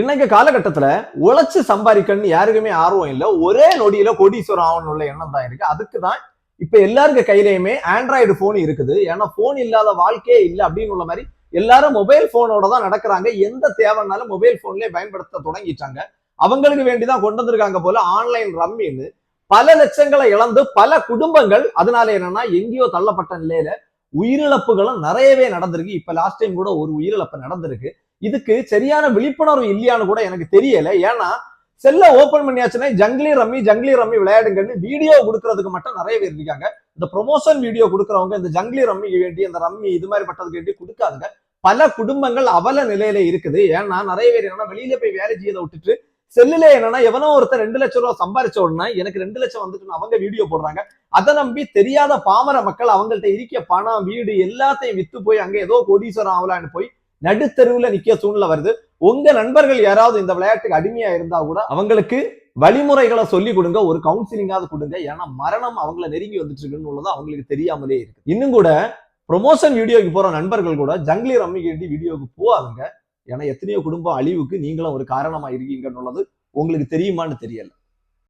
இன்னைக்கு காலகட்டத்துல உழைச்சு சம்பாதிக்கணும்னு யாருக்குமே ஆர்வம் இல்லை. ஒரே நொடியில கோடீஸ்வரம் ஆகணும் உள்ள எண்ணம் தான் இருக்கு. அதுக்கு தான் இப்ப எல்லாருக்க கையிலயுமே ஆண்ட்ராய்டு போன் இருக்குது. ஏன்னா போன் இல்லாத வாழ்க்கையே இல்லை அப்படின்னு உள்ள மாதிரி எல்லாரும் மொபைல் போனோட தான் நடக்கிறாங்க. எந்த தேவைனாலும் மொபைல் போன்லயே பயன்படுத்த தொடங்கிட்டாங்க. அவங்களுக்கு வேண்டிதான் கொண்டு வந்திருக்காங்க போல ஆன்லைன் ரம்மின்னு. பல லட்சங்களை இழந்து பல குடும்பங்கள் அதனால என்னன்னா எங்கேயோ தள்ளப்பட்ட நிலையில உயிரிழப்புகளும் நிறையவே நடந்திருக்கு. இப்ப லாஸ்ட் டைம் கூட ஒரு உயிரிழப்பு நடந்திருக்கு. இதுக்கு சரியான விழிப்புணர்வு இல்லையான்னு கூட எனக்கு தெரியல. ஏன்னா செல்ல ஓபன் பண்ணியாச்சுன்னா ஜங்கிலி ரம்மி விளையாடுங்கன்னு வீடியோ கொடுக்கறதுக்கு மட்டும் நிறைய பேர் இருக்காங்க. இந்த ப்ரொமோஷன் வீடியோ கொடுக்கறவங்க இந்த ஜங்கிலி ரம்மி வேண்டி இந்த ரம்மி இது மாதிரி பட்டதுக்கு வேண்டி கொடுக்காதுங்க. பல குடும்பங்கள் அவல நிலையில இருக்குது. ஏன்னா நிறைய பேர் என்னன்னா வெளியில போய் வேலை செய்யதை விட்டுட்டு செல்லுல என்னன்னா எவனோ ஒருத்தர் 2 லட்சம் ரூபாய் சம்பாதிச்ச உடனே எனக்கு 2 லட்சம் வந்துட்டு அவங்க வீடியோ போடுறாங்க. அதை நம்பி தெரியாத பாமர மக்கள் அவங்கள்ட்ட இருக்க பணம் வீடு எல்லாத்தையும் வித்து போய் அங்க ஏதோ கோடீஸ்வரம் ஆகலான்னு போய் நடுத்தெருவுல நிக்க சூழ்நிலை வருது. உங்க நண்பர்கள் யாராவது இந்த விளையாட்டுக்கு அடிமையா இருந்தா கூட அவங்களுக்கு வழிமுறைகளை சொல்லி கொடுங்க, ஒரு கவுன்சிலிங்காவது கொடுங்க. ஏன்னா மரணம் அவங்களை நெருங்கி வந்துட்டு இருக்குன்னு உள்ளது அவங்களுக்கு தெரியாமலே இருக்கு. இன்னும் கூட ப்ரொமோஷன் வீடியோக்கு போற நண்பர்கள் கூட ஜங்கிலி ரம்மி கேட்டி வீடியோக்கு போவாங்க. ஏன்னா எத்தனையோ குடும்பம் அழிவுக்கு நீங்களும் ஒரு காரணமா இருக்கீங்கன்னு உள்ளது உங்களுக்கு தெரியுமான்னு தெரியல.